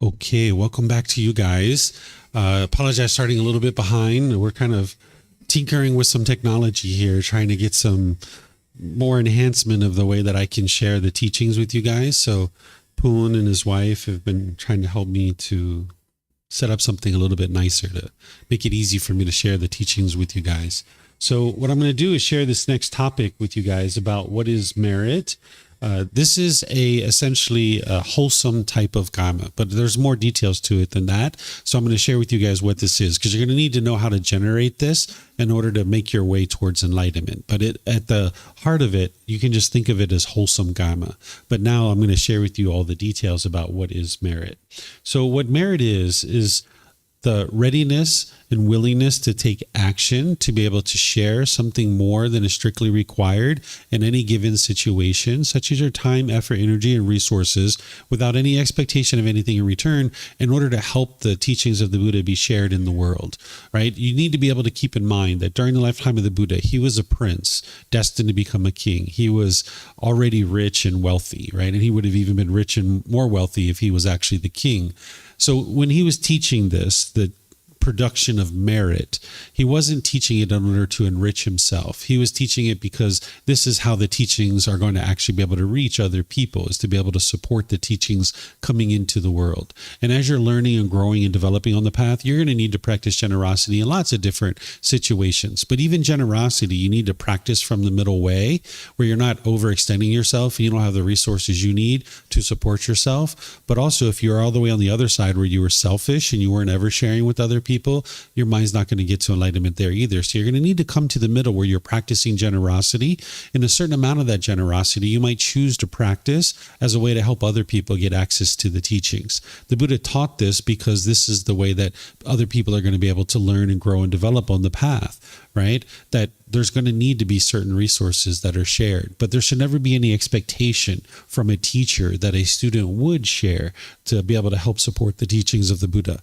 Okay, welcome back to you guys. Apologize starting a little bit behind. We're kind of tinkering with some technology here, trying to get some more enhancement of the way that I can share the teachings with you guys. So Poon and his wife have been trying to help me to set up something a little bit nicer to make it easy for me to share the teachings with you guys. So what I'm going to do is share this next topic with you guys about what is merit. This is essentially a wholesome type of Kamma, but there's more details to it than that. So I'm going to share with you guys what this is, because you're going to need to know how to generate this in order to make your way towards enlightenment. But at the heart of it, you can just think of it as wholesome Kamma. But now I'm going to share with you all the details about what is merit. So what merit is the readiness and willingness to take action to be able to share something more than is strictly required in any given situation, such as your time, effort, energy, and resources, without any expectation of anything in return, in order to help the teachings of the Buddha be shared in the world, right? You need to be able to keep in mind that during the lifetime of the Buddha, he was a prince destined to become a king. He was already rich and wealthy, right? And he would have even been rich and more wealthy if he was actually the king. So when he was teaching this, the production of merit, he wasn't teaching it in order to enrich himself. He was teaching it because this is how the teachings are going to actually be able to reach other people, is to be able to support the teachings coming into the world. And as you're learning and growing and developing on the path, you're going to need to practice generosity in lots of different situations. But even generosity, you need to practice from the middle way, where you're not overextending yourself and you don't have the resources you need to support yourself. But also, if you're all the way on the other side where you were selfish and you weren't ever sharing with other people, your mind's not going to get to enlightenment there either. So you're going to need to come to the middle where you're practicing generosity. And a certain amount of that generosity you might choose to practice as a way to help other people get access to the teachings. The Buddha taught this because this is the way that other people are going to be able to learn and grow and develop on the path, right? That there's going to need to be certain resources that are shared, but there should never be any expectation from a teacher that a student would share to be able to help support the teachings of the Buddha.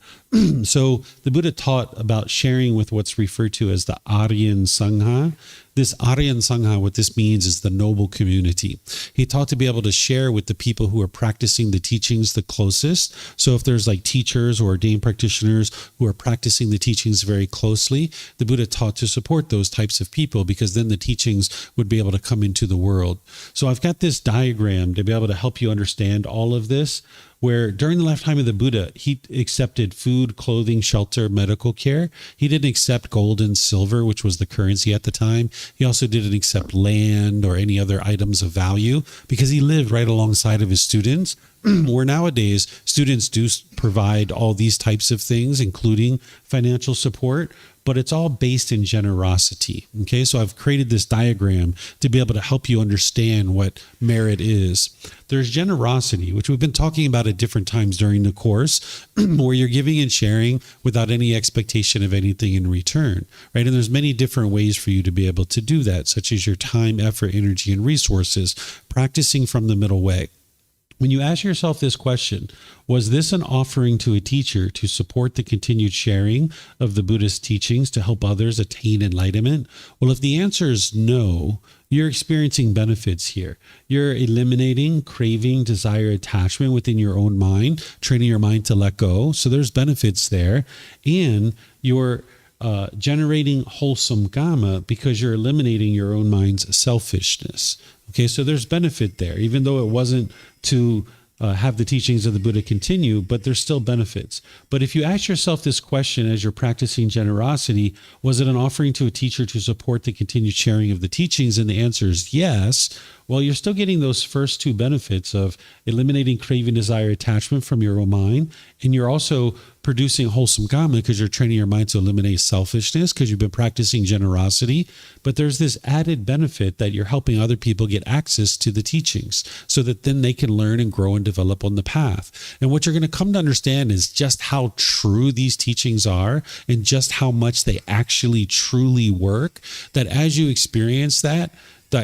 So the Buddha taught about sharing with what's referred to as the Aryan Sangha. This Aryan Sangha, what this means is the noble community. He taught to be able to share with the people who are practicing the teachings the closest. So if there's like teachers or ordained practitioners who are practicing the teachings very closely, the Buddha taught to support those types of people, because then the teachings would be able to come into the world. So I've got this diagram to be able to help you understand all of this, where during the lifetime of the Buddha, he accepted food, clothing, shelter, medical care. He didn't accept gold and silver, which was the currency at the time. He also didn't accept land or any other items of value, because he lived right alongside of his students. Where nowadays, students do provide all these types of things, including financial support, but it's all based in generosity. Okay, so I've created this diagram to be able to help you understand what merit is. There's generosity, which we've been talking about at different times during the course, where you're giving and sharing without any expectation of anything in return, right? And there's many different ways for you to be able to do that, such as your time, effort, energy, and resources, practicing from the middle way. When you ask yourself this question, was this an offering to a teacher to support the continued sharing of the Buddhist teachings to help others attain enlightenment? Well, if the answer is no, you're experiencing benefits here. You're eliminating craving, desire, attachment within your own mind, training your mind to let go. So there's benefits there. And you're generating wholesome Kamma because you're eliminating your own mind's selfishness. Okay, so there's benefit there, even though it wasn't to have the teachings of the Buddha continue, but there's still benefits. But if you ask yourself this question as you're practicing generosity, was it an offering to a teacher to support the continued sharing of the teachings? And the answer is yes. Well, you're still getting those first two benefits of eliminating craving, desire, attachment from your own mind. And you're also producing wholesome Kamma because you're training your mind to eliminate selfishness because you've been practicing generosity. But there's this added benefit that you're helping other people get access to the teachings so that then they can learn and grow and develop on the path. And what you're going to come to understand is just how true these teachings are and just how much they actually truly work, that as you experience that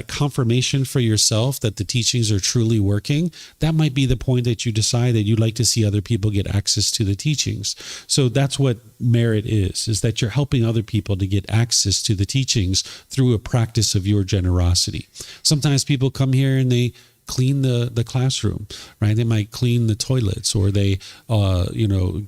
confirmation for yourself that the teachings are truly working, that might be the point that you decide that you'd like to see other people get access to the teachings. So that's what merit is that you're helping other people to get access to the teachings through a practice of your generosity. Sometimes people come here and they clean the classroom, right? They might clean the toilets, or they,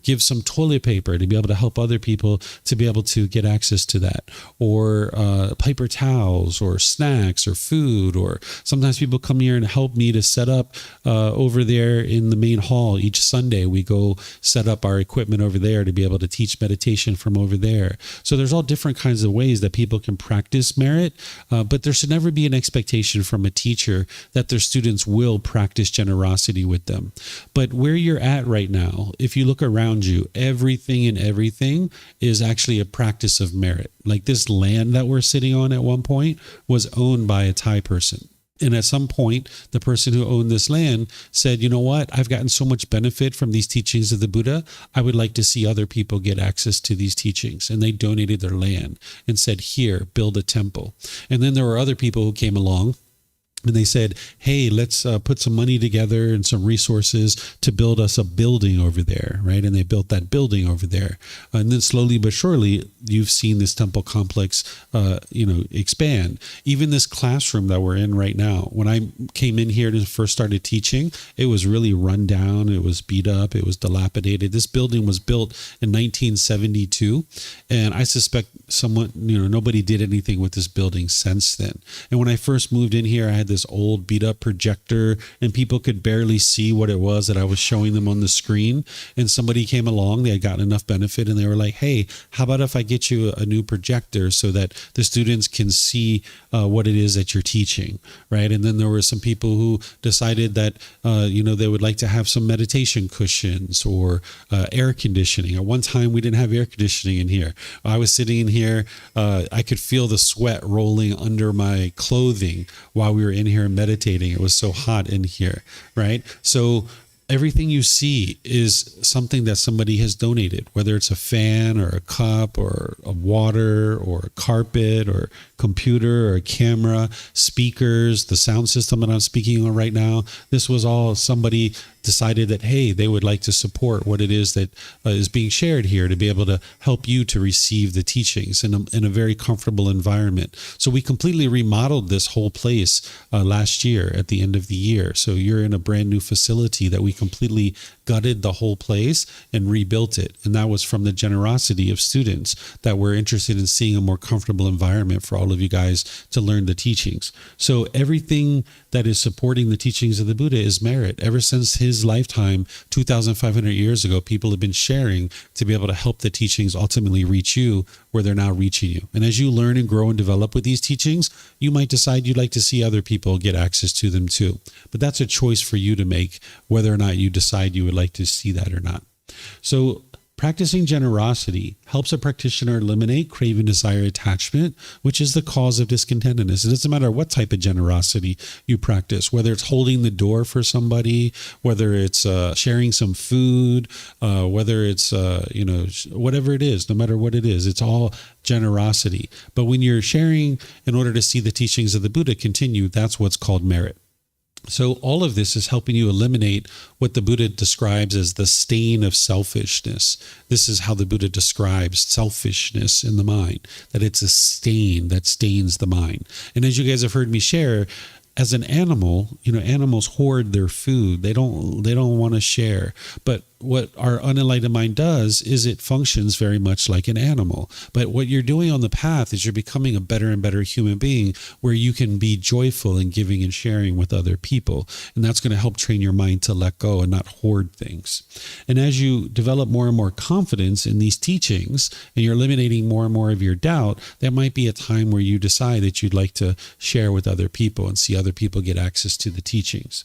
give some toilet paper to be able to help other people to be able to get access to that, or paper towels, or snacks, or food, or sometimes people come here and help me to set up over there in the main hall. Each Sunday, we go set up our equipment over there to be able to teach meditation from over there. So there's all different kinds of ways that people can practice merit, but there should never be an expectation from a teacher that their students will practice generosity with them. But where you're at right now, if you look around you, everything is actually a practice of merit. Like this land that we're sitting on at one point was owned by a Thai person. And at some point, the person who owned this land said, you know what, I've gotten so much benefit from these teachings of the Buddha. I would like to see other people get access to these teachings. And they donated their land and said, here, build a temple. And then there were other people who came along, and they said, hey, let's put some money together and some resources to build us a building over there, right? And they built that building over there. And then slowly but surely, you've seen this temple complex, expand. Even this classroom that we're in right now, when I came in here to first started teaching, it was really run down. It was beat up. It was dilapidated. This building was built in 1972. And I suspect nobody did anything with this building since then. And when I first moved in here, I had this old beat up projector, and people could barely see what it was that I was showing them on the screen. And somebody came along, they had gotten enough benefit, and they were like, hey, how about if I get you a new projector so that the students can see what it is that you're teaching, right? And then there were some people who decided that, they would like to have some meditation cushions or air conditioning. At one time, we didn't have air conditioning in here. I was sitting in here, I could feel the sweat rolling under my clothing while we were in here meditating. It was so hot in here, right? So everything you see is something that somebody has donated, whether it's a fan or a cup or a water or a carpet or computer or a camera, speakers, the sound system that I'm speaking on right now. This was all somebody decided that, hey, they would like to support what it is that is being shared here to be able to help you to receive the teachings in a very comfortable environment. So we completely remodeled this whole place last year at the end of the year. So you're in a brand new facility that we completely gutted the whole place and rebuilt it. And that was from the generosity of students that were interested in seeing a more comfortable environment for all of you guys to learn the teachings. So everything that is supporting the teachings of the Buddha is merit. Ever since his lifetime, 2,500 years ago, people have been sharing to be able to help the teachings ultimately reach you where they're now reaching you. And as you learn and grow and develop with these teachings, you might decide you'd like to see other people get access to them too. But that's a choice for you to make, whether or not you decide you would like to see that or not. So practicing generosity helps a practitioner eliminate craving, desire, attachment, which is the cause of discontentedness. It doesn't matter what type of generosity you practice, whether it's holding the door for somebody, whether it's sharing some food, whether it's, whatever it is, no matter what it is, it's all generosity. But when you're sharing in order to see the teachings of the Buddha continue, that's what's called merit. So all of this is helping you eliminate what the Buddha describes as the stain of selfishness. This is how the Buddha describes selfishness in the mind, that it's a stain that stains the mind. And as you guys have heard me share, as an animal, animals hoard their food. They don't want to share. But what our unenlightened mind does is it functions very much like an animal. But what you're doing on the path is you're becoming a better and better human being where you can be joyful in giving and sharing with other people. And that's going to help train your mind to let go and not hoard things. And as you develop more and more confidence in these teachings and you're eliminating more and more of your doubt, there might be a time where you decide that you'd like to share with other people and see other people get access to the teachings.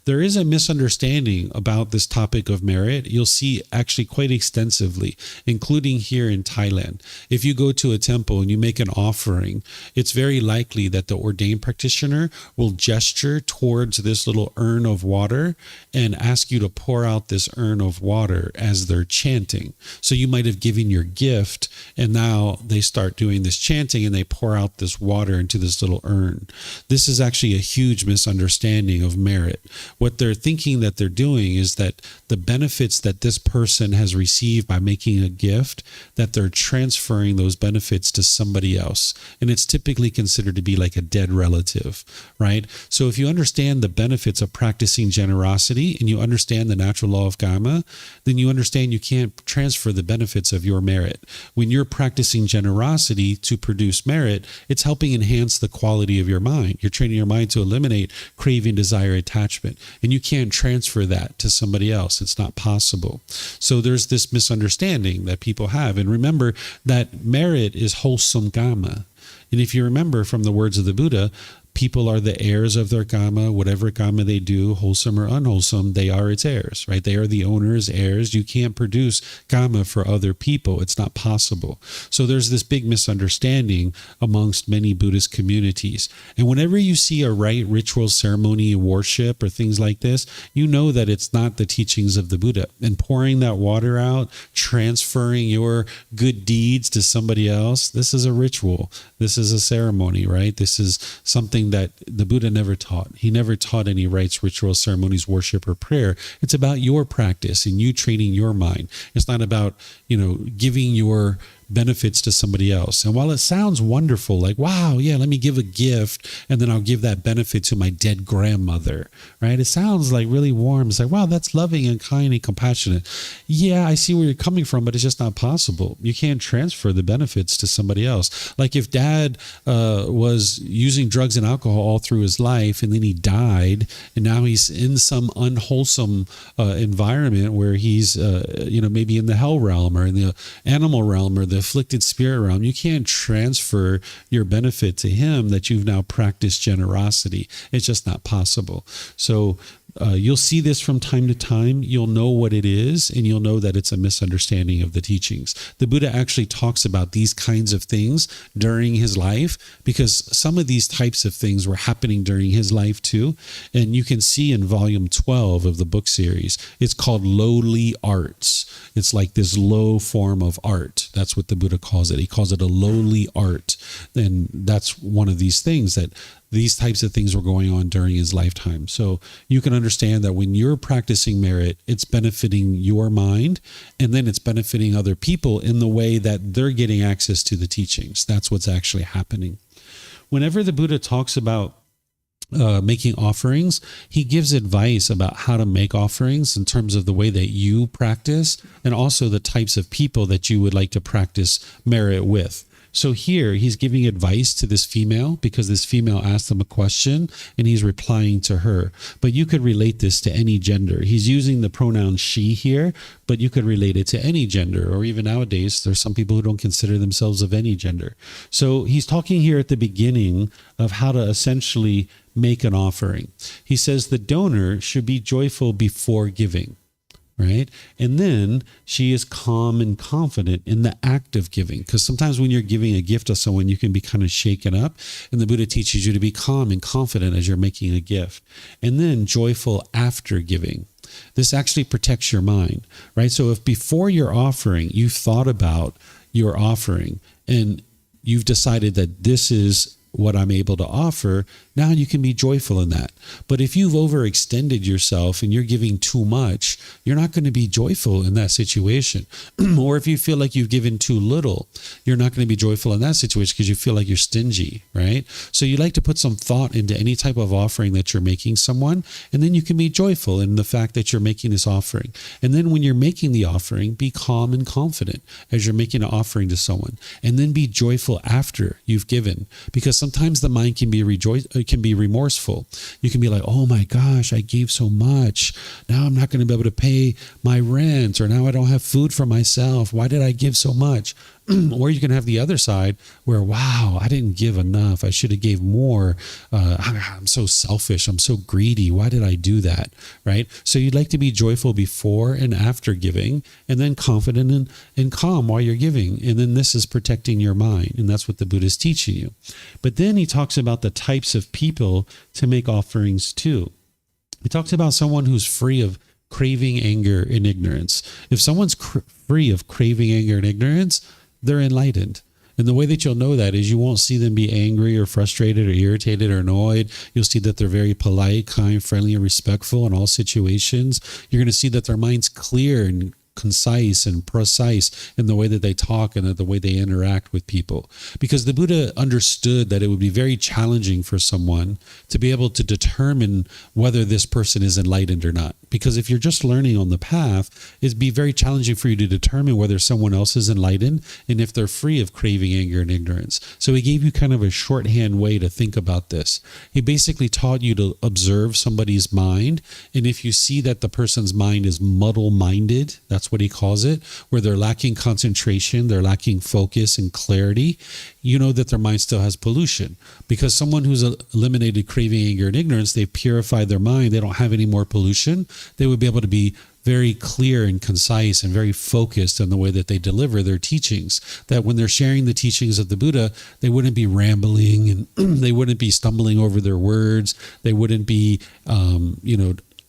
There is a misunderstanding about this topic of merit. You'll see actually quite extensively, including here in Thailand. If you go to a temple and you make an offering, it's very likely that the ordained practitioner will gesture towards this little urn of water and ask you to pour out this urn of water as they're chanting. So you might have given your gift and now they start doing this chanting and they pour out this water into this little urn. This is actually a huge misunderstanding of merit. What they're thinking that they're doing is that the benefit benefits that this person has received by making a gift, that they're transferring those benefits to somebody else. And it's typically considered to be like a dead relative, right? So if you understand the benefits of practicing generosity and you understand the natural law of Kamma, then you understand you can't transfer the benefits of your merit. When you're practicing generosity to produce merit, it's helping enhance the quality of your mind. You're training your mind to eliminate craving, desire, attachment, and you can't transfer that to somebody else. It's not possible. So there's this misunderstanding that people have. And remember that merit is wholesome Kamma. And if you remember from the words of the Buddha, people are the heirs of their Kamma. Whatever Kamma they do, wholesome or unwholesome, they are its heirs, right? They are the owners, heirs. You can't produce Kamma for other people. It's not possible. So there's this big misunderstanding amongst many Buddhist communities. And whenever you see a rite, ritual, ceremony, worship, or things like this, you know that it's not the teachings of the Buddha. And pouring that water out, transferring your good deeds to somebody else, this is a ritual. This is a ceremony, right? This is something that the Buddha never taught. He never taught any rites, rituals, ceremonies, worship, or prayer. It's about your practice and you training your mind. It's not about, giving your benefits to somebody else. And while it sounds wonderful, like, wow, yeah, let me give a gift and then I'll give that benefit to my dead grandmother, right? It sounds like really warm. It's like, wow, that's loving and kind and compassionate. Yeah, I see where you're coming from, but it's just not possible. You can't transfer the benefits to somebody else. Like if dad was using drugs and alcohol all through his life and then he died and now he's in some unwholesome environment where he's, maybe in the hell realm or in the animal realm or the afflicted spirit realm, you can't transfer your benefit to him that you've now practiced generosity. It's just not possible. So you'll see this from time to time. You'll know what it is, and you'll know that it's a misunderstanding of the teachings. The Buddha actually talks about these kinds of things during his life because some of these types of things were happening during his life too. And you can see in volume 12 of the book series, it's called lowly arts. It's like this low form of art. That's what the Buddha calls it. He calls it a lowly art. And that's one of these things that these types of things were going on during his lifetime. So you can understand that when you're practicing merit, it's benefiting your mind, and then it's benefiting other people in the way that they're getting access to the teachings. That's what's actually happening. Whenever the Buddha talks about making offerings, he gives advice about how to make offerings in terms of the way that you practice and also the types of people that you would like to practice merit with. So here he's giving advice to this female because this female asked him a question and he's replying to her. But you could relate this to any gender. He's using the pronoun she here, but you could relate it to any gender, or even nowadays, there's some people who don't consider themselves of any gender. So he's talking here at the beginning of how to essentially make an offering. He says the donor should be joyful before giving. Right? And then she is calm and confident in the act of giving. Because sometimes when you're giving a gift to someone, you can be kind of shaken up. And the Buddha teaches you to be calm and confident as you're making a gift. And then joyful after giving. This actually protects your mind, right? So if before your offering, you've thought about your offering and you've decided that this is what I'm able to offer, now you can be joyful in that. But if you've overextended yourself and you're giving too much, you're not going to be joyful in that situation. Or if you feel like you've given too little, you're not going to be joyful in that situation because you feel like you're stingy, right? So you like to put some thought into any type of offering that you're making someone, and then you can be joyful in the fact that you're making this offering. And then when you're making the offering, be calm and confident as you're making an offering to someone, and then be joyful after you've given, because sometimes the mind can be remorseful. You can be like, oh my gosh, I gave so much. Now I'm not going to be able to pay my rent, or now I don't have food for myself. Why did I give so much? Or you can have the other side where, wow, I didn't give enough. I should have gave more. I'm so selfish. I'm so greedy. Why did I do that? Right? So you'd like to be joyful before and after giving, and then confident and calm while you're giving. And then this is protecting your mind. And that's what the Buddha is teaching you. But then he talks about the types of people to make offerings to. He talks about someone who's free of craving, anger, and ignorance. If someone's free of craving, anger, and ignorance, they're enlightened. And the way that you'll know that is you won't see them be angry or frustrated or irritated or annoyed. You'll see that they're very polite, kind, friendly, and respectful in all situations. You're going to see that their mind's clear and concise and precise in the way that they talk and the way they interact with people. Because the Buddha understood that it would be very challenging for someone to be able to determine whether this person is enlightened or not. Because if you're just learning on the path, it'd be very challenging for you to determine whether someone else is enlightened and if they're free of craving, anger, and ignorance. So he gave you kind of a shorthand way to think about this. He basically taught you to observe somebody's mind, and if you see that the person's mind is muddle-minded, that's what he calls it, where they're lacking concentration, they're lacking focus and clarity, you know that their mind still has pollution. Because someone who's eliminated craving, anger, and ignorance, they've purified their mind, they don't have any more pollution, they would be able to be very clear and concise and very focused in the way that they deliver their teachings. That when they're sharing the teachings of the Buddha, they wouldn't be rambling and they wouldn't be stumbling over their words. They wouldn't be,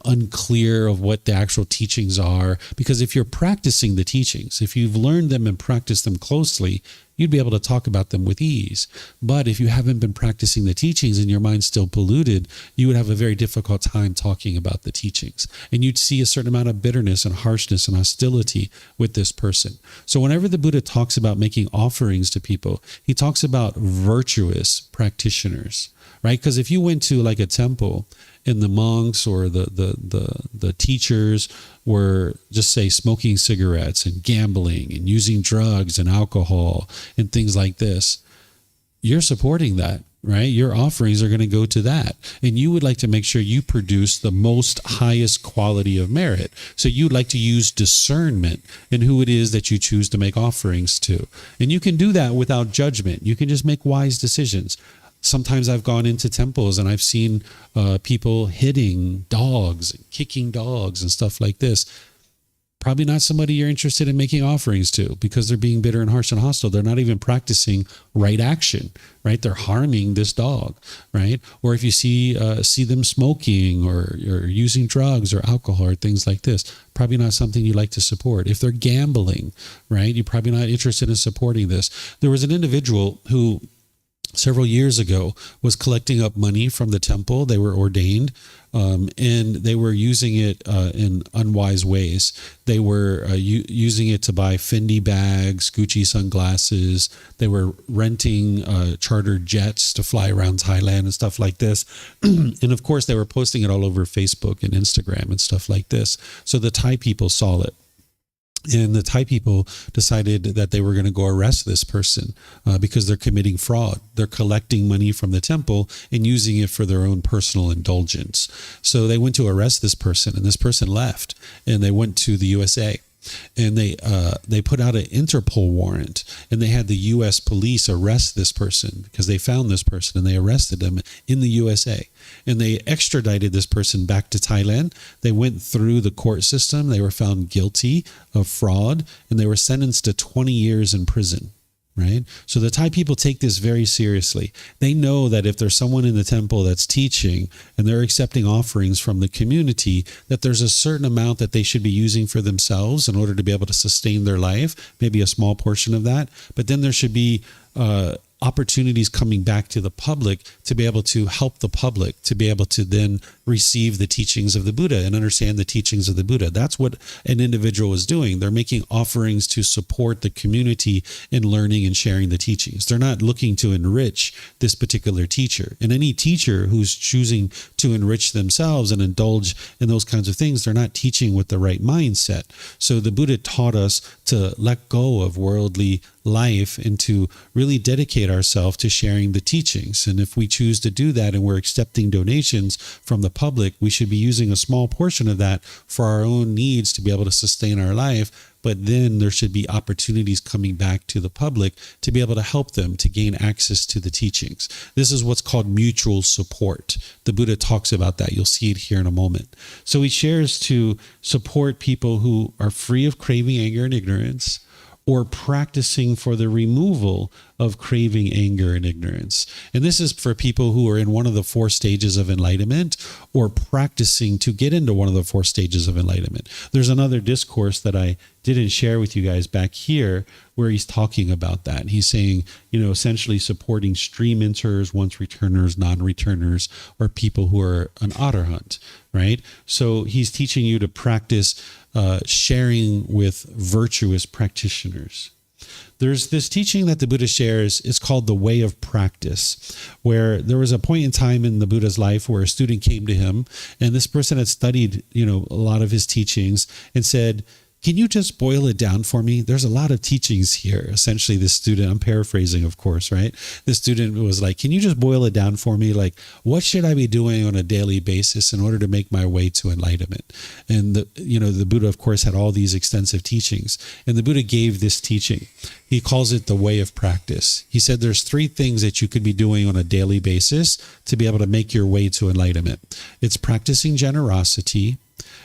unclear of what the actual teachings are. Because if you're practicing the teachings, if you've learned them and practiced them closely, you'd be able to talk about them with ease. But if you haven't been practicing the teachings and your mind's still polluted, you would have a very difficult time talking about the teachings. And you'd see a certain amount of bitterness and harshness and hostility with this person. So whenever the Buddha talks about making offerings to people, he talks about virtuous practitioners, right? Because if you went to like a temple and the monks or the teachers were just say smoking cigarettes and gambling and using drugs and alcohol and things like this, you're supporting that, right? Your offerings are going to go to that. And you would like to make sure you produce the most highest quality of merit. So you'd like to use discernment in who it is that you choose to make offerings to. And you can do that without judgment. You can just make wise decisions. Sometimes I've gone into temples and I've seen people hitting dogs, kicking dogs and stuff like this. Probably not somebody you're interested in making offerings to because they're being bitter and harsh and hostile. They're not even practicing right action, right? They're harming this dog, right? Or if you see them smoking or using drugs or alcohol or things like this, probably not something you like to support. If they're gambling, right? You're probably not interested in supporting this. There was an individual who several years ago was collecting up money from the temple. They were ordained, and they were using it in unwise ways. They were using it to buy Fendi bags, Gucci sunglasses. They were renting chartered jets to fly around Thailand and stuff like this. And of course, they were posting it all over Facebook and Instagram and stuff like this. So the Thai people saw it. And the Thai people decided that they were going to go arrest this person because they're committing fraud. They're collecting money from the temple and using it for their own personal indulgence. So they went to arrest this person, and this person left, and they went to the USA. And they put out an Interpol warrant, and they had the U.S. police arrest this person because they found this person and they arrested him in the USA. And they extradited this person back to Thailand. They went through the court system. They were found guilty of fraud, and they were sentenced to 20 years in prison. Right? So the Thai people take this very seriously. They know that if there's someone in the temple that's teaching and they're accepting offerings from the community, that there's a certain amount that they should be using for themselves in order to be able to sustain their life, maybe a small portion of that. But then there should be opportunities coming back to the public to be able to help the public, to be able to then receive the teachings of the Buddha and understand the teachings of the Buddha. That's what an individual is doing. They're making offerings to support the community in learning and sharing the teachings. They're not looking to enrich this particular teacher. And any teacher who's choosing to enrich themselves and indulge in those kinds of things, they're not teaching with the right mindset. So the Buddha taught us to let go of worldly life and to really dedicate ourselves to sharing the teachings. And if we choose to do that and we're accepting donations from the public, we should be using a small portion of that for our own needs to be able to sustain our life. But then there should be opportunities coming back to the public to be able to help them to gain access to the teachings. This is what's called mutual support. The Buddha talks about that. You'll see it here in a moment. So he shares to support people who are free of craving, anger, and ignorance, or practicing for the removal of craving, anger, and ignorance. And this is for people who are in one of the 4 stages of enlightenment or practicing to get into one of the 4 stages of enlightenment. There's another discourse that I didn't share with you guys back here, where he's talking about that. He's saying, essentially supporting stream enters, once returners, non-returners, or people who are an otter hunt, right? So he's teaching you to practice sharing with virtuous practitioners. There's this teaching that the Buddha shares. It's called the way of practice, where there was a point in time in the Buddha's life where a student came to him, and this person had studied, a lot of his teachings, and said, can you just boil it down for me? There's a lot of teachings here. Essentially, this student, I'm paraphrasing, of course, right? The student was like, can you just boil it down for me? Like, what should I be doing on a daily basis in order to make my way to enlightenment? And the Buddha, of course, had all these extensive teachings. And the Buddha gave this teaching. He calls it the way of practice. He said there's 3 things that you could be doing on a daily basis to be able to make your way to enlightenment. It's practicing generosity,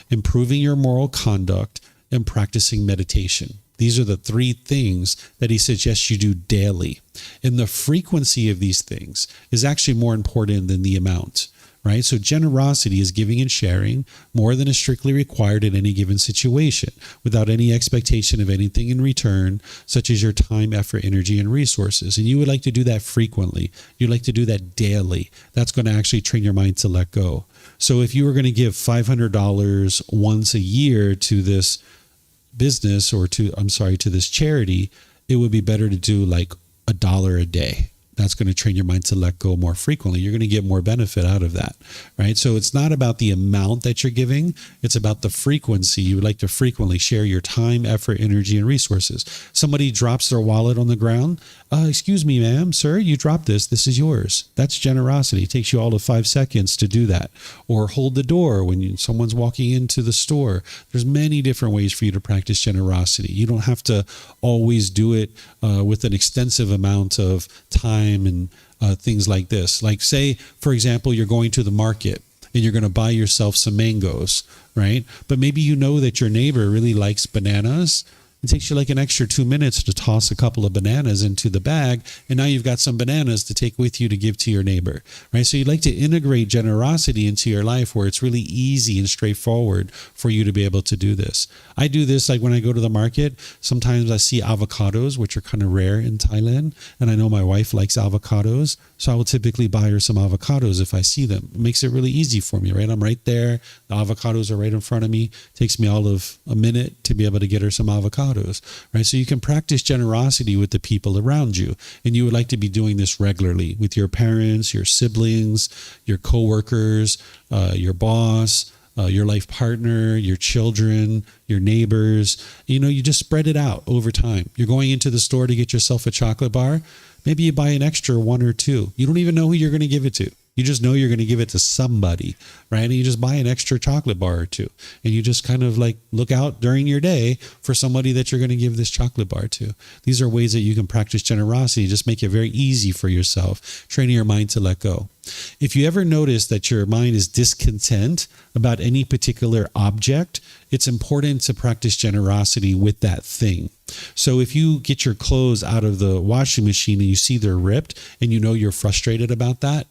improving your moral conduct, and practicing meditation. These are the 3 things that he suggests you do daily. And the frequency of these things is actually more important than the amount, right? So generosity is giving and sharing more than is strictly required in any given situation, without any expectation of anything in return, such as your time, effort, energy, and resources. And you would like to do that frequently. You'd like to do that daily. That's going to actually train your mind to let go. So if you were going to give $500 once a year to this business, or to this charity, it would be better to do like $1 a day. That's going to train your mind to let go more frequently. You're going to get more benefit out of that, right? So it's not about the amount that you're giving. It's about the frequency. You would like to frequently share your time, effort, energy, and resources. Somebody drops their wallet on the ground. Excuse me, ma'am, sir, you dropped this. This is yours. That's generosity. It takes you all of 5 seconds to do that. Or hold the door when someone's walking into the store. There's many different ways for you to practice generosity. You don't have to always do it with an extensive amount of time and things like this. Like, say, for example, you're going to the market and you're going to buy yourself some mangoes, right? But maybe you know that your neighbor really likes bananas. It takes you like an extra 2 minutes to toss a couple of bananas into the bag, and now you've got some bananas to take with you to give to your neighbor, right? So you'd like to integrate generosity into your life where it's really easy and straightforward for you to be able to do this. I do this like when I go to the market. Sometimes I see avocados, which are kind of rare in Thailand, and I know my wife likes avocados, so I will typically buy her some avocados if I see them. It makes it really easy for me, right? I'm right there. The avocados are right in front of me. It takes me all of a minute to be able to get her some avocados. Right? So you can practice generosity with the people around you. And you would like to be doing this regularly with your parents, your siblings, your coworkers, your boss, your life partner, your children, your neighbors. You just spread it out over time. You're going into the store to get yourself a chocolate bar. Maybe you buy an extra 1 or 2. You don't even know who you're going to give it to. You just know you're going to give it to somebody, right? And you just buy an extra chocolate bar or 2. And you just kind of like look out during your day for somebody that you're going to give this chocolate bar to. These are ways that you can practice generosity. Just make it very easy for yourself, training your mind to let go. If you ever notice that your mind is discontent about any particular object, it's important to practice generosity with that thing. So if you get your clothes out of the washing machine and you see they're ripped and you know you're frustrated about that,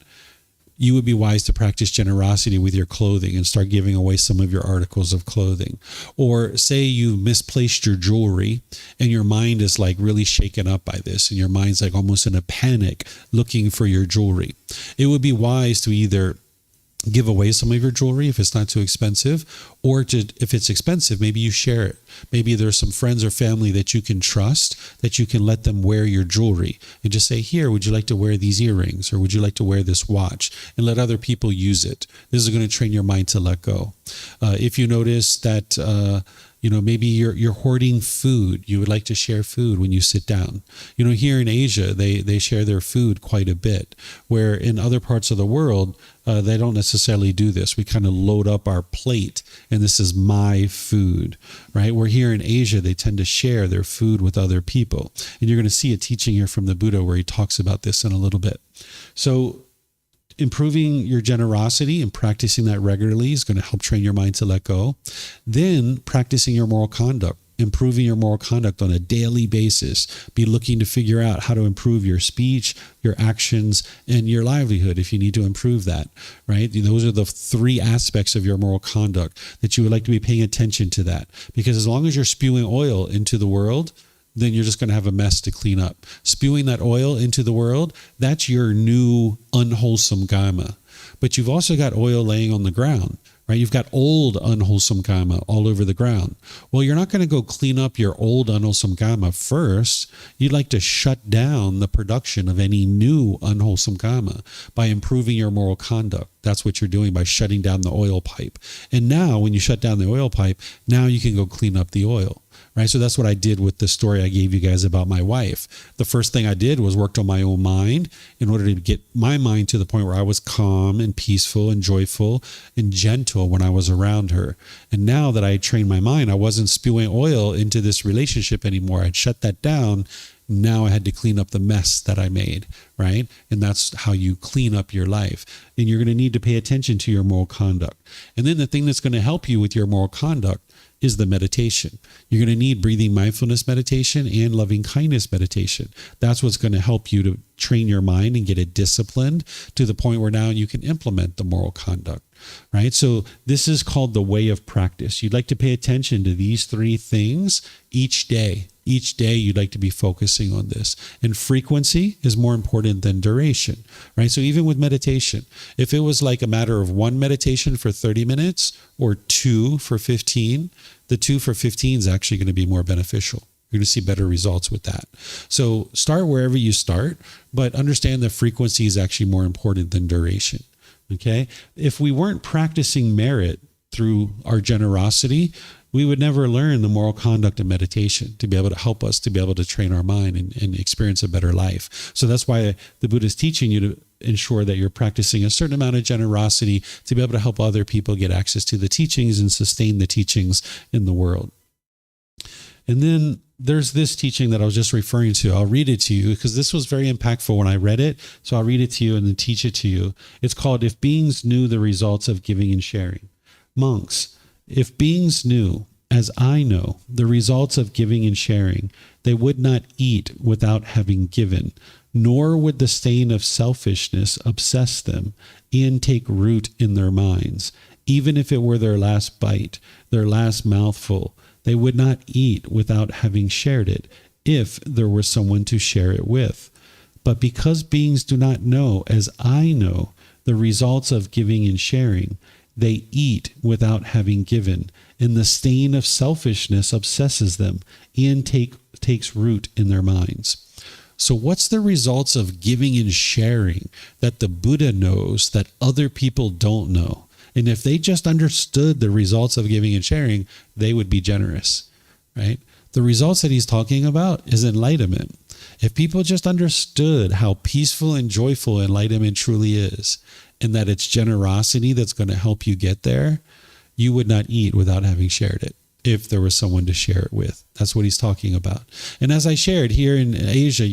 you would be wise to practice generosity with your clothing and start giving away some of your articles of clothing. Or say you misplaced your jewelry and your mind is like really shaken up by this, and your mind's like almost in a panic looking for your jewelry. It would be wise to either give away some of your jewelry if it's not too expensive, or if it's expensive, maybe you share it. Maybe there's some friends or family that you can trust, that you can let them wear your jewelry and just say, here, would you like to wear these earrings, or would you like to wear this watch, and let other people use it. This is going to train your mind to let go. If you notice that maybe you're hoarding food. You would like to share food when you sit down. Here in Asia, they share their food quite a bit, where in other parts of the world, they don't necessarily do this. We kind of load up our plate, and this is my food, right? Where here in Asia, they tend to share their food with other people. And you're going to see a teaching here from the Buddha where he talks about this in a little bit. So improving your generosity and practicing that regularly is going to help train your mind to let go. Then practicing your moral conduct. improving your moral conduct on a daily basis. Be looking to figure out how to improve your speech, your actions, and your livelihood if you need to improve that, right? Those are the three aspects of your moral conduct that you would like to be paying attention to that. Because as long as you're spewing oil into the world, then you're just going to have a mess to clean up. Spewing that oil into the world, that's your new unwholesome Kamma. But you've also got oil laying on the ground, right? You've got old unwholesome Kamma all over the ground. Well, you're not going to go clean up your old unwholesome Kamma first. You'd like to shut down the production of any new unwholesome Kamma by improving your moral conduct. That's what you're doing by shutting down the oil pipe. And now when you shut down the oil pipe, now you can go clean up the oil. Right? So that's what I did with the story I gave you guys about my wife. The first thing I did was worked on my own mind in order to get my mind to the point where I was calm and peaceful and joyful and gentle when I was around her. And now that I had trained my mind, I wasn't spewing oil into this relationship anymore. I'd shut that down. Now I had to clean up the mess that I made, right? And that's how you clean up your life. And you're going to need to pay attention to your moral conduct. And then the thing that's going to help you with your moral conduct is the meditation. You're going to need breathing mindfulness meditation and loving kindness meditation. That's what's going to help you to train your mind and get it disciplined to the point where now you can implement the moral conduct, right? So this is called the way of practice. You'd like to pay attention to these three things each day. Each day you'd like to be focusing on this. And frequency is more important than duration, right? So even with meditation, if it was like a matter of one meditation for 30 minutes or two for 15, the 2 for 15 is actually going to be more beneficial. You're going to see better results with that. So start wherever you start, but understand that frequency is actually more important than duration. Okay? If we weren't practicing merit through our generosity, we would never learn the moral conduct and meditation to be able to help us to be able to train our mind and experience a better life. So that's why the Buddha is teaching you to ensure that you're practicing a certain amount of generosity to be able to help other people get access to the teachings and sustain the teachings in the world. And then there's this teaching that I was just referring to. I'll read it to you because this was very impactful when I read it. So I'll read it to you and then teach it to you. It's called, If Beings Knew the Results of Giving and Sharing. Monks, if beings knew, as I know, the results of giving and sharing, they would not eat without having given, nor would the stain of selfishness obsess them and take root in their minds. Even if it were their last bite, their last mouthful, they would not eat without having shared it, if there were someone to share it with. But because beings do not know, as I know, the results of giving and sharing, they eat without having given, and the stain of selfishness obsesses them and takes root in their minds. So what's the results of giving and sharing that the Buddha knows that other people don't know? And if they just understood the results of giving and sharing, they would be generous, right? The results that he's talking about is enlightenment. If people just understood how peaceful and joyful enlightenment truly is, and that it's generosity that's going to help you get there, you would not eat without having shared it if there was someone to share it with. That's what he's talking about. And as I shared here in Asia,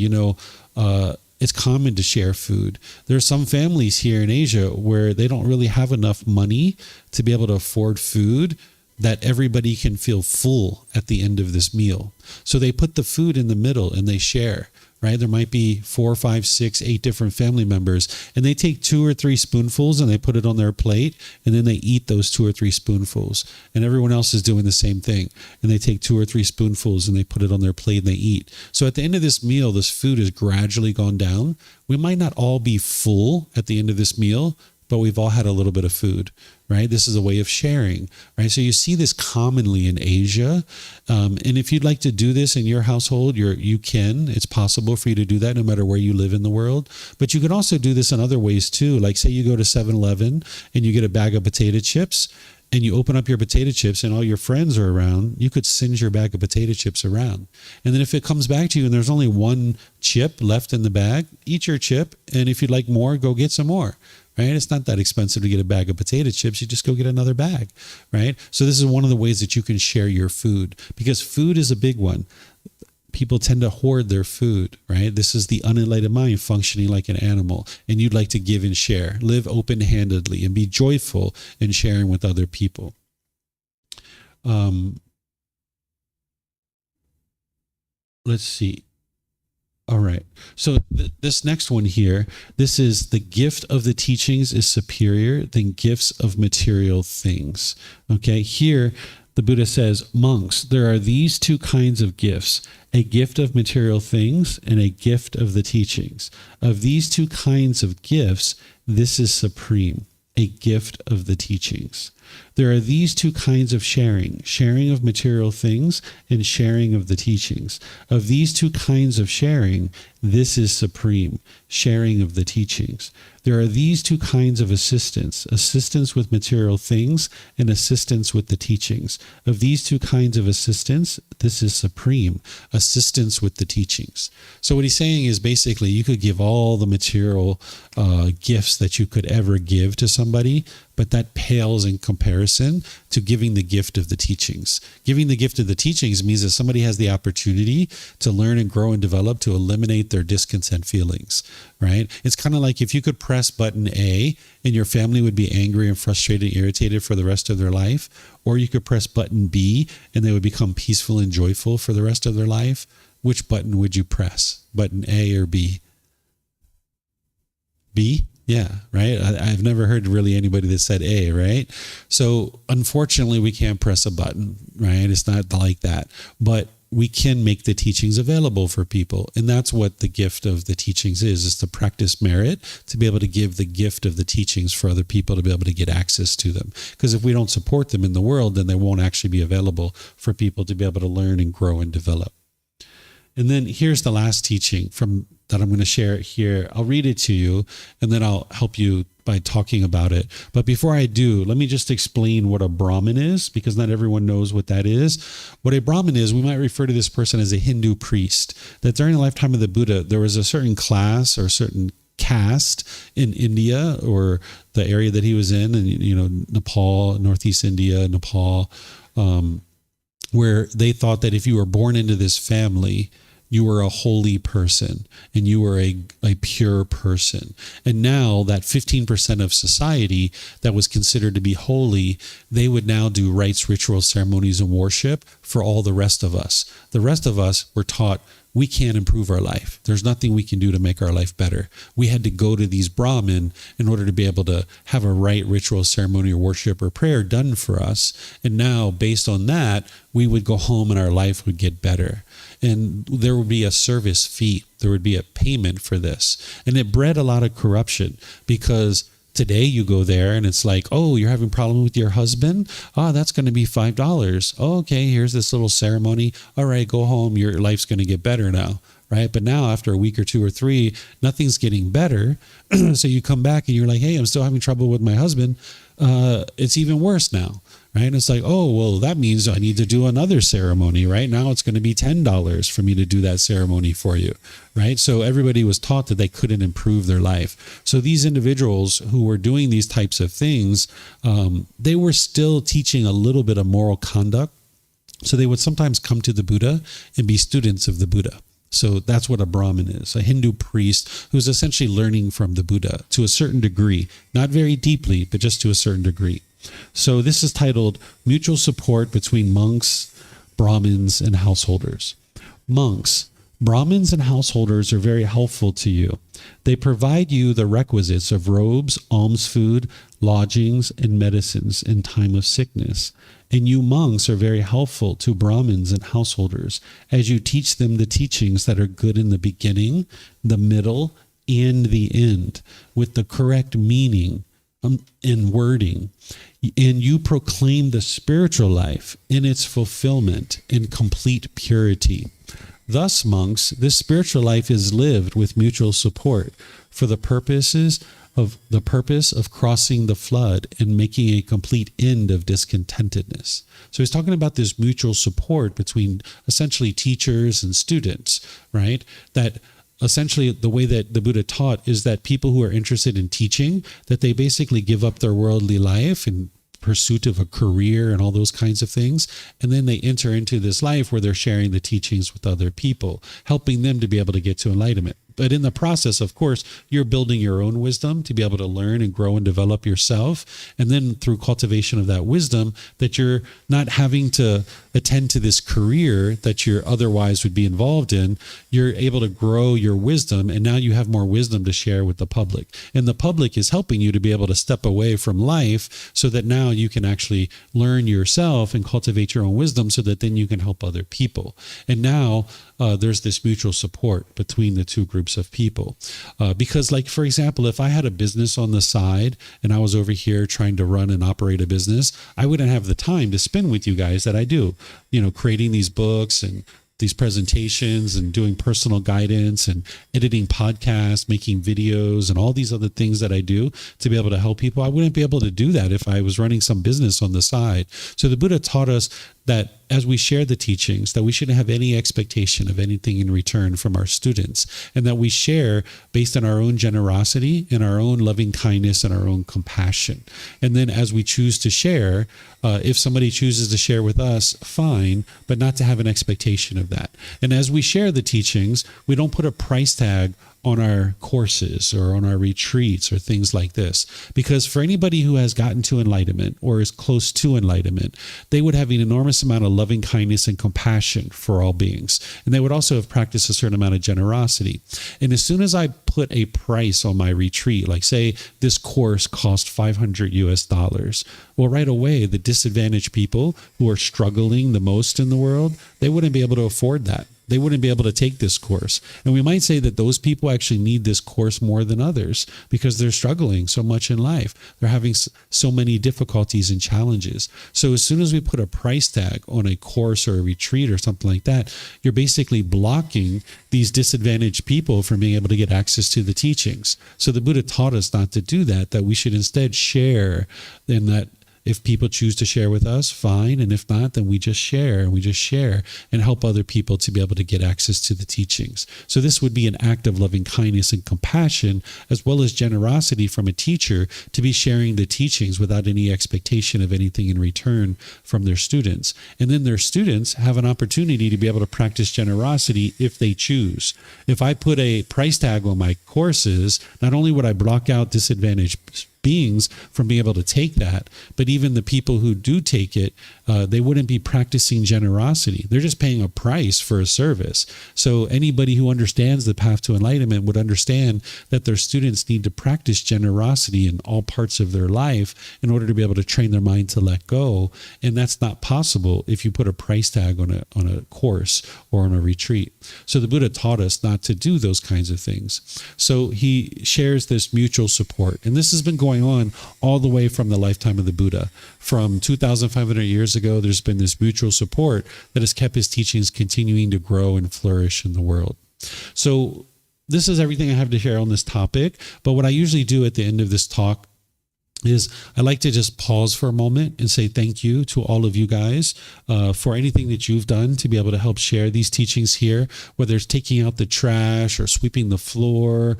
it's common to share food. There are some families here in Asia where they don't really have enough money to be able to afford food that everybody can feel full at the end of this meal. So they put the food in the middle and they share, right? There might be 4, 5, 6, 8 different family members, and they take 2 or 3 spoonfuls and they put it on their plate, and then they eat those 2 or 3 spoonfuls. And everyone else is doing the same thing. And they take 2 or 3 spoonfuls and they put it on their plate and they eat. So at the end of this meal, this food has gradually gone down. We might not all be full at the end of this meal, but we've all had a little bit of food, right? This is a way of sharing, right? So you see this commonly in Asia. And if you'd like to do this in your household, you can. It's possible for you to do that no matter where you live in the world. But you can also do this in other ways too. Like say you go to 7-Eleven and you get a bag of potato chips and you open up your potato chips and all your friends are around, you could send your bag of potato chips around. And then if it comes back to you and there's only 1 chip left in the bag, eat your chip. And if you'd like more, go get some more. Right? It's not that expensive to get a bag of potato chips. You just go get another bag, right? So this is one of the ways that you can share your food, because food is a big one. People tend to hoard their food, right? This is the unenlightened mind functioning like an animal, and you'd like to give and share. Live open-handedly and be joyful in sharing with other people. let's see. All right. So this next one here, this is the gift of the teachings is superior than gifts of material things. Okay. Here, the Buddha says, monks, there are these two kinds of gifts, a gift of material things and a gift of the teachings. Of these two kinds of gifts, this is supreme, a gift of the teachings. There are these two kinds of sharing of material things and sharing of the teachings. Of these two kinds of sharing, this is supreme, sharing of the teachings. There are these two kinds of assistance with material things and assistance with the teachings. Of these two kinds of assistance, this is supreme, assistance with the teachings. So what he's saying is basically you could give all the material gifts that you could ever give to somebody, but that pales in comparison to giving the gift of the teachings. Giving the gift of the teachings means that somebody has the opportunity to learn and grow and develop, to eliminate their discontent feelings, right? It's kind of like if you could press button A and your family would be angry and frustrated and irritated for the rest of their life, or you could press button B and they would become peaceful and joyful for the rest of their life. Which button would you press? Button A or B? B? Yeah, right. I've never heard really anybody that said A, right? So unfortunately, we can't press a button, right? It's not like that. But we can make the teachings available for people. And that's what the gift of the teachings is to practice merit, to be able to give the gift of the teachings for other people to be able to get access to them. Because if we don't support them in the world, then they won't actually be available for people to be able to learn and grow and develop. And then here's the last teaching that I'm going to share here. I'll read it to you, and then I'll help you by talking about it. But before I do, let me just explain what a Brahmin is, because not everyone knows what that is. What a Brahmin is, we might refer to this person as a Hindu priest. That during the lifetime of the Buddha, there was a certain class or certain caste in India, or the area that he was in, and Nepal, Northeast India, Nepal, where they thought that if you were born into this family, you were a holy person and you were a pure person. And now that 15% of society that was considered to be holy, they would now do rites, rituals, ceremonies, and worship for all the rest of us. The rest of us were taught we can't improve our life. There's nothing we can do to make our life better. We had to go to these Brahmin in order to be able to have a rite, ritual, ceremony, or worship or prayer done for us. And now, based on that, we would go home and our life would get better. And there would be a service fee. There would be a payment for this. And it bred a lot of corruption, because today you go there and it's like, oh, you're having a problem with your husband? Oh, that's going to be $5. Oh, okay, here's this little ceremony. All right, go home. Your life's going to get better now, right? But now after a week or two or three, nothing's getting better. So you come back and you're like, hey, I'm still having trouble with my husband. It's even worse now, right? And it's like, oh, well, that means I need to do another ceremony, right? Now it's going to be $10 for me to do that ceremony for you, right? So everybody was taught that they couldn't improve their life. So these individuals who were doing these types of things, they were still teaching a little bit of moral conduct. So they would sometimes come to the Buddha and be students of the Buddha. So that's what a Brahmin is, a Hindu priest who's essentially learning from the Buddha to a certain degree, not very deeply, but just to a certain degree. So this is titled Mutual Support Between Monks, Brahmins, and Householders. Monks, Brahmins, and householders are very helpful to you. They provide you the requisites of robes, alms food, lodgings, and medicines in time of sickness. And you monks are very helpful to Brahmins and householders as you teach them the teachings that are good in the beginning, the middle, and the end, with the correct meaning and wording. And you proclaim the spiritual life in its fulfillment in complete purity. Thus, monks, this spiritual life is lived with mutual support for the purpose of crossing the flood and making a complete end of discontentedness. So he's talking about this mutual support between essentially teachers and students, right? That essentially the way that the Buddha taught is that people who are interested in teaching, that they basically give up their worldly life in pursuit of a career and all those kinds of things. And then they enter into this life where they're sharing the teachings with other people, helping them to be able to get to enlightenment. But in the process, of course, you're building your own wisdom to be able to learn and grow and develop yourself. And then through cultivation of that wisdom, that you're not having to attend to this career that you otherwise would be involved in, you're able to grow your wisdom. And now you have more wisdom to share with the public. And the public is helping you to be able to step away from life so that now you can actually learn yourself and cultivate your own wisdom so that then you can help other people. And now there's this mutual support between the two groups of people. Because like, for example, if I had a business on the side and I was over here trying to run and operate a business, I wouldn't have the time to spend with you guys that I do, creating these books and these presentations and doing personal guidance and editing podcasts, making videos and all these other things that I do to be able to help people. I wouldn't be able to do that if I was running some business on the side. So the Buddha taught us that as we share the teachings, that we shouldn't have any expectation of anything in return from our students, and that we share based on our own generosity and our own loving kindness and our own compassion. And then as we choose to share, if somebody chooses to share with us, fine, but not to have an expectation of that. And as we share the teachings, we don't put a price tag on our courses or on our retreats or things like this. Because for anybody who has gotten to enlightenment or is close to enlightenment, they would have an enormous amount of loving kindness and compassion for all beings. And they would also have practiced a certain amount of generosity. And as soon as I put a price on my retreat, like say this course cost $500 well, right away, the disadvantaged people who are struggling the most in the world, they wouldn't be able to afford that. They wouldn't be able to take this course. And we might say that those people actually need this course more than others because they're struggling so much in life. They're having so many difficulties and challenges. So as soon as we put a price tag on a course or a retreat or something like that, you're basically blocking these disadvantaged people from being able to get access to the teachings. So the Buddha taught us not to do that, that we should instead share, and that if people choose to share with us, fine. And if not, then we just share and help other people to be able to get access to the teachings. So this would be an act of loving kindness and compassion, as well as generosity from a teacher to be sharing the teachings without any expectation of anything in return from their students. And then their students have an opportunity to be able to practice generosity if they choose. If I put a price tag on my courses, not only would I block out disadvantaged beings from being able to take that, but even the people who do take it, they wouldn't be practicing generosity. They're just paying a price for a service. So anybody who understands the path to enlightenment would understand that their students need to practice generosity in all parts of their life in order to be able to train their mind to let go. And that's not possible if you put a price tag on a course or on a retreat. So the Buddha taught us not to do those kinds of things. So he shares this mutual support. And this has been going on all the way from the lifetime of the Buddha. From 2,500 years ago, there's been this mutual support that has kept his teachings continuing to grow and flourish in the world. So this is everything I have to share on this topic. But what I usually do at the end of this talk is I like to just pause for a moment and say thank you to all of you guys for anything that you've done to be able to help share these teachings here, whether it's taking out the trash or sweeping the floor,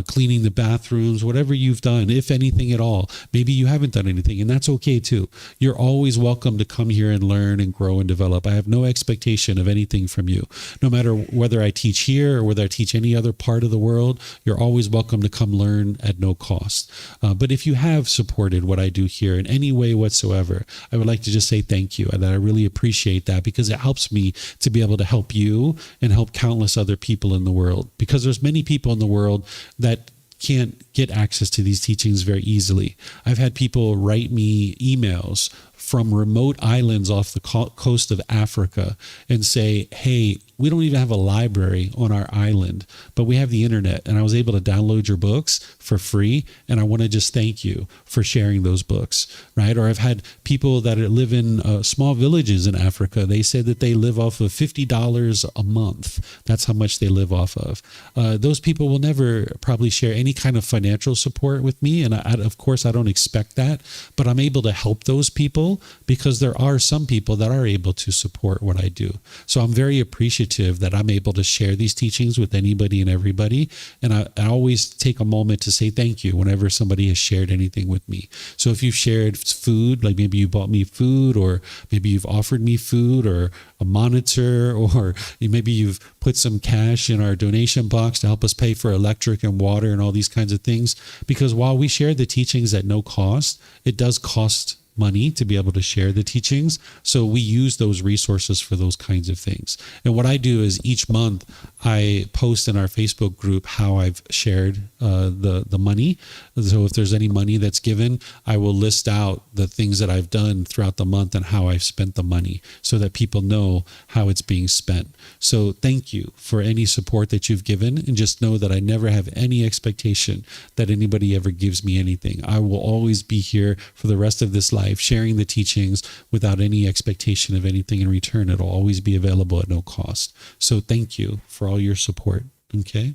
cleaning the bathrooms, whatever you've done, if anything at all. Maybe you haven't done anything, and that's okay too. You're always welcome to come here and learn and grow and develop. I have no expectation of anything from you. No matter whether I teach here or whether I teach any other part of the world, you're always welcome to come learn at no cost. But if you have supported what I do here in any way whatsoever, I would like to just say thank you, and that I really appreciate that, because it helps me to be able to help you and help countless other people in the world, because there's many people in the world that can't get access to these teachings very easily. I've had people write me emails from remote islands off the coast of Africa and say, hey, we don't even have a library on our island, but we have the internet, and I was able to download your books for free, and I want to just thank you for sharing those books, right? Or I've had people that live in small villages in Africa. They said that they live off of $50 a month. That's how much they live off of. Those people will never probably share any kind of financial support with me, and of course I don't expect that, but I'm able to help those people because there are some people that are able to support what I do. So I'm very appreciative appreciative that I'm able to share these teachings with anybody and everybody. And I always take a moment to say thank you whenever somebody has shared anything with me. So if you've shared food, like maybe you bought me food, or maybe you've offered me food or a monitor, or maybe you've put some cash in our donation box to help us pay for electric and water and all these kinds of things. Because while we share the teachings at no cost, it does cost money to be able to share the teachings. So we use those resources for those kinds of things. And what I do is each month I post in our Facebook group how I've shared the money. So if there's any money that's given, I will list out the things that I've done throughout the month and how I've spent the money so that people know how it's being spent. So thank you for any support that you've given, and just know that I never have any expectation that anybody ever gives me anything. I will always be here for the rest of this life sharing the teachings without any expectation of anything in return. It'll always be available at no cost. So thank you for all your support. Okay.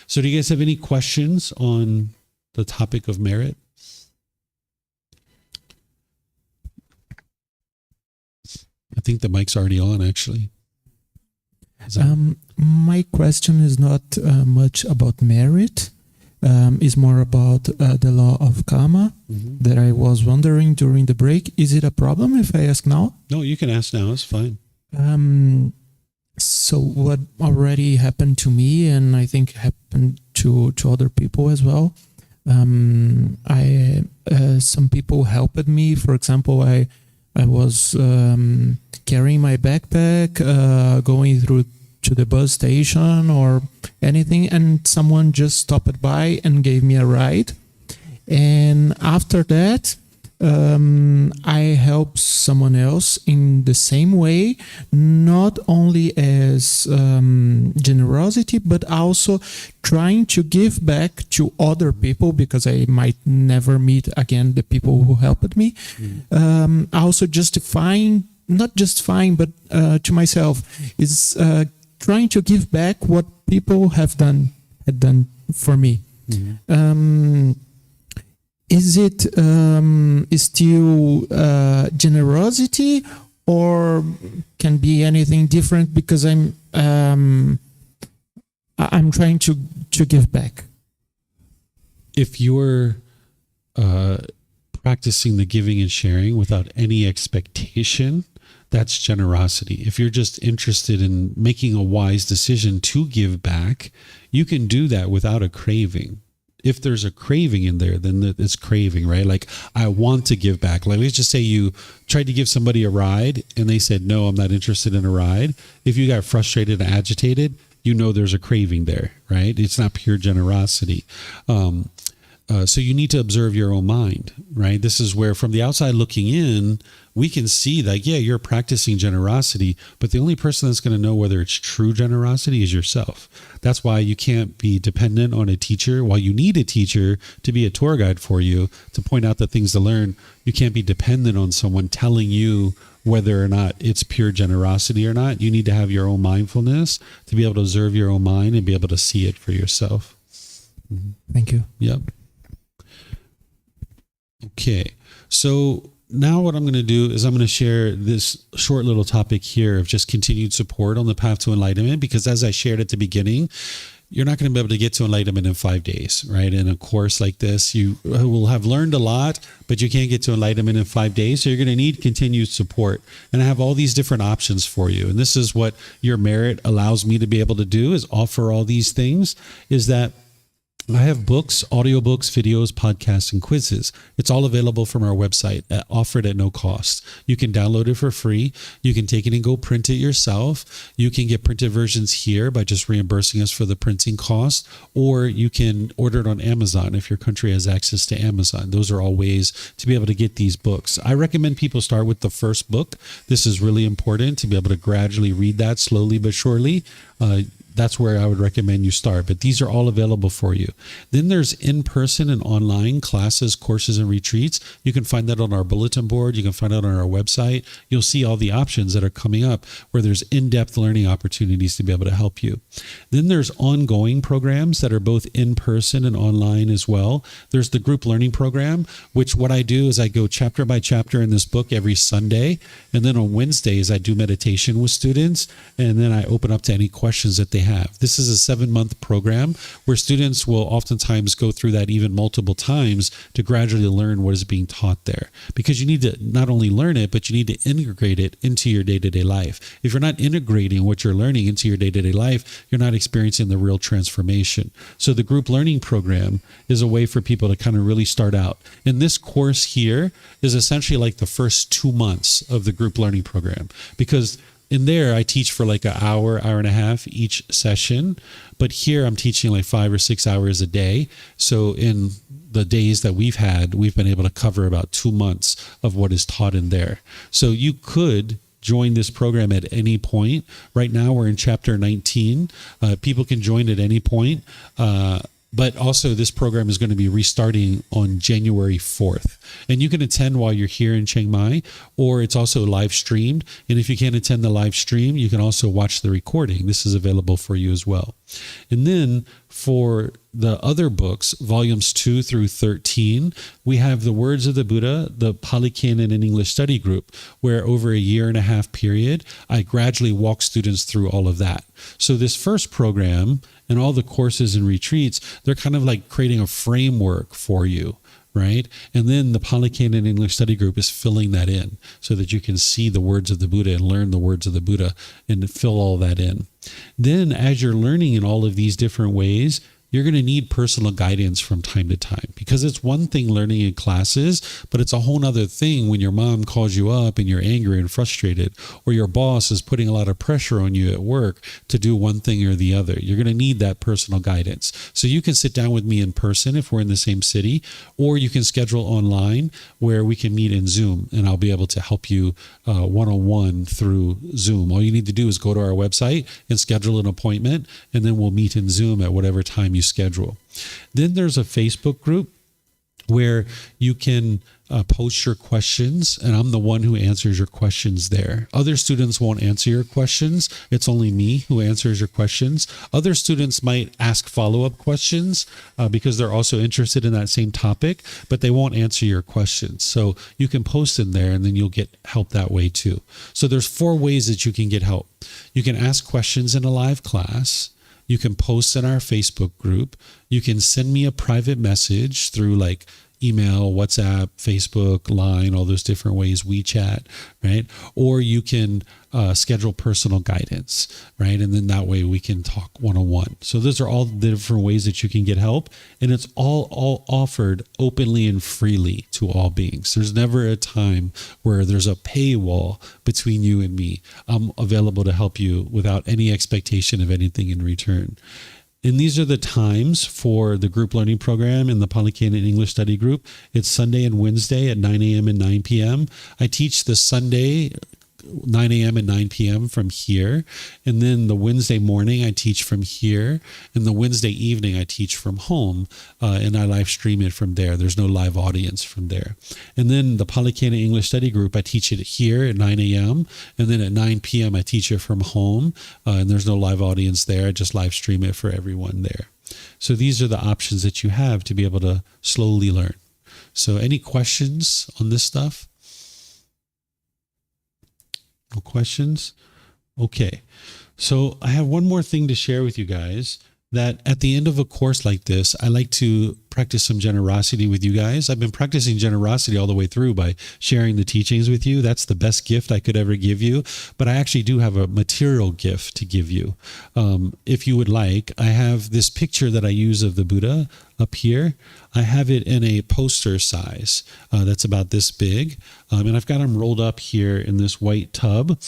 So do you guys have any questions on the topic of merit? I think the mic's already on, actually. My question is not much about merit. Is more about the law of Kamma that I was wondering during the break. Is it a problem if I ask now? No, you can ask now. It's fine. So what already happened to me, and I think happened to other people as well. Some people helped me. For example, I was carrying my backpack, going through to the bus station or anything, and someone just stopped by and gave me a ride. And after that, I helped someone else in the same way, not only as generosity, but also trying to give back to other people, because I might never meet again the people who helped me. Also justifying, not justifying, but to myself, is trying to give back what people had done for me. Is it still generosity, or can be anything different? Because I'm trying to give back. If you're practicing the giving and sharing without any expectation, that's generosity. If you're just interested in making a wise decision to give back, you can do that without a craving. If there's a craving in there, then it's craving, right? Like, I want to give back. Like, let's just say you tried to give somebody a ride and they said, no, I'm not interested in a ride. If you got frustrated and agitated, you know there's a craving there, right? It's not pure generosity. So you need to observe your own mind, right? This is where, from the outside looking in, we can see that, yeah, you're practicing generosity, but the only person that's going to know whether it's true generosity is yourself. That's why you can't be dependent on a teacher. While you need a teacher to be a tour guide for you, to point out the things to learn, you can't be dependent on someone telling you whether or not it's pure generosity or not. You need to have your own mindfulness to be able to observe your own mind and be able to see it for yourself. Thank you. Yep. Okay, so now what I'm going to do is I'm going to share this short little topic here of just continued support on the path to enlightenment, because as I shared at the beginning, you're not going to be able to get to enlightenment in 5 days, right? In a course like this, you will have learned a lot, but you can't get to enlightenment in 5 days. So you're going to need continued support. And I have all these different options for you. And this is what your merit allows me to be able to do, is offer all these things, is that I have books, audiobooks, videos, podcasts, and quizzes. It's all available from our website, offered at no cost. You can download it for free. You can take it and go print it yourself. You can get printed versions here by just reimbursing us for the printing cost, or you can order it on Amazon if your country has access to Amazon. Those are all ways to be able to get these books. I recommend people start with the first book. This is really important to be able to gradually read that slowly but surely. that's where I would recommend you start. But these are all available for you. Then there's in-person and online classes, courses, and retreats. You can find that on our bulletin board. You can find it on our website. You'll see all the options that are coming up where there's in-depth learning opportunities to be able to help you. Then there's ongoing programs that are both in-person and online as well. There's the group learning program, which what I do is I go chapter by chapter in this book every Sunday. And then on Wednesdays, I do meditation with students. And then I open up to any questions that they have. This is a 7-month program where students will oftentimes go through that even multiple times to gradually learn what is being taught there. Because you need to not only learn it, but you need to integrate it into your day-to-day life. If you're not integrating what you're learning into your day-to-day life, you're not experiencing the real transformation. So the group learning program is a way for people to kind of really start out. And this course here is essentially like the first 2 months of the group learning program, because in there, I teach for like an hour, hour and a half each session. But here I'm teaching like 5 or 6 hours a day. So in the days that we've been able to cover about 2 months of what is taught in there. So you could join this program at any point. Right now, we're in chapter 19. People can join at any point. But also this program is going to be restarting on January 4th. And you can attend while you're here in Chiang Mai, or it's also live streamed. And if you can't attend the live stream, you can also watch the recording. This is available for you as well. And then for the other books, volumes 2 through 13, we have the Words of the Buddha, the Pali Canon and English Study Group, where over a 1.5 year period, I gradually walk students through all of that. So this first program and all the courses and retreats, they're kind of like creating a framework for you, right? And then the Pali Canon English Study Group is filling that in so that you can see the words of the Buddha and learn the words of the Buddha and fill all that in. Then as you're learning in all of these different ways, you're going to need personal guidance from time to time, because it's one thing learning in classes, but it's a whole nother thing when your mom calls you up and you're angry and frustrated, or your boss is putting a lot of pressure on you at work to do one thing or the other. You're going to need that personal guidance. So you can sit down with me in person if we're in the same city, or you can schedule online where we can meet in Zoom, and I'll be able to help you one-on-one through Zoom. All you need to do is go to our website and schedule an appointment, and then we'll meet in Zoom at whatever time you schedule. Then there's a Facebook group where you can post your questions, and I'm the one who answers your questions there. Other students won't answer your questions. It's only me who answers your questions. Other students might ask follow-up questions because they're also interested in that same topic, but they won't answer your questions. So you can post in there, and then you'll get help that way too. So there's 4 ways that you can get help. You can ask questions in a live class. You can post in our Facebook group. You can send me a private message through like email, WhatsApp, Facebook, Line, all those different ways, WeChat, right? Or you can schedule personal guidance, right? And then that way we can talk one-on-one. So those are all the different ways that you can get help. And it's all offered openly and freely to all beings. There's never a time where there's a paywall between you and me. I'm available to help you without any expectation of anything in return. And these are the times for the group learning program in the Pali Canon English Study Group. It's Sunday and Wednesday at 9 a.m. and 9 p.m. I teach the Sunday 9 a.m. and 9 p.m. from here. And then the Wednesday morning I teach from here. And the Wednesday evening I teach from home. And I live stream it from there. There's no live audience from there. And then the Pali Canon English Study Group, I teach it here at 9 a.m. And then at 9 p.m. I teach it from home. And there's no live audience there. I just live stream it for everyone there. So these are the options that you have to be able to slowly learn. So any questions on this stuff? No questions? Okay. So I have one more thing to share with you guys, that at the end of a course like this, I like to practice some generosity with you guys. I've been practicing generosity all the way through by sharing the teachings with you. That's the best gift I could ever give you. But I actually do have a material gift to give you. If you would like, I have this picture that I use of the Buddha up here. I have it in a poster size that's about this big. And I've got them rolled up here in this white tub.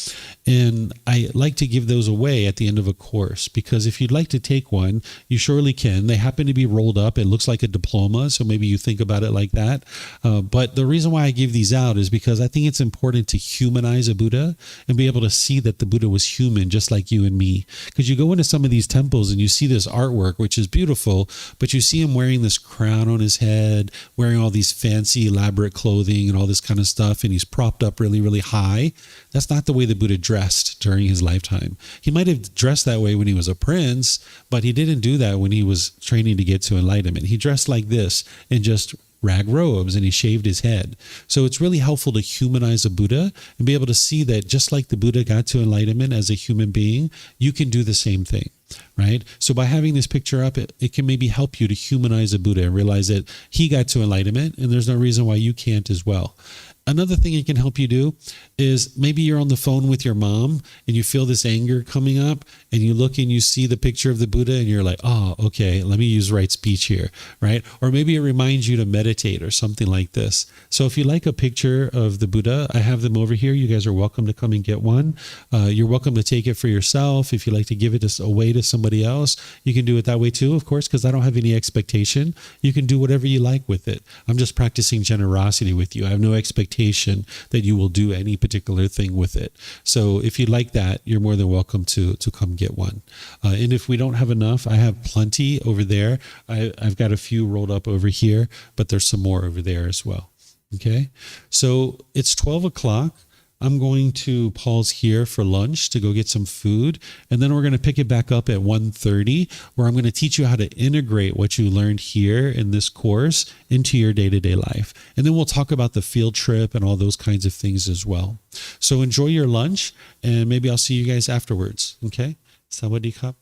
And I like to give those away at the end of a course, because if you'd like to take one, you surely can. They happen to be rolled up. It looks like a diploma. So maybe you think about it like that. But the reason why I give these out is because I think it's important to humanize a Buddha and be able to see that the Buddha was human, just like you and me. Because you go into some of these temples and you see this artwork, which is beautiful, but you see him wearing this crown on his head, wearing all these fancy, elaborate clothing and all this kind of stuff, and he's propped up really, really high. That's not the way the Buddha dressed during his lifetime. He might have dressed that way when he was a prince, but he didn't do that when he was training to get to enlightenment. He dressed like this in just rag robes, and he shaved his head. So it's really helpful to humanize a Buddha and be able to see that just like the Buddha got to enlightenment as a human being, you can do the same thing, right? So by having this picture up, it can maybe help you to humanize a Buddha and realize that he got to enlightenment, and there's no reason why you can't as well. Another thing it can help you do is maybe you're on the phone with your mom and you feel this anger coming up, and you look and you see the picture of the Buddha and you're like, oh, okay, let me use right speech here, right? Or maybe it reminds you to meditate or something like this. So if you like a picture of the Buddha, I have them over here. You guys are welcome to come and get one. You're welcome to take it for yourself. If you like to give it away to somebody else, you can do it that way too, of course, because I don't have any expectation. You can do whatever you like with it. I'm just practicing generosity with you. I have no expectation that you will do any particular thing with it. So if you like that, you're more than welcome to come get one. And if we don't have enough, I have plenty over there. I've got a few rolled up over here, but there's some more over there as well. Okay. So it's 12 o'clock. I'm going to pause here for lunch to go get some food, and then we're going to pick it back up at 1:30, where I'm going to teach you how to integrate what you learned here in this course into your day-to-day life. And then we'll talk about the field trip and all those kinds of things as well. So enjoy your lunch, and maybe I'll see you guys afterwards. Okay? Sawadee krap.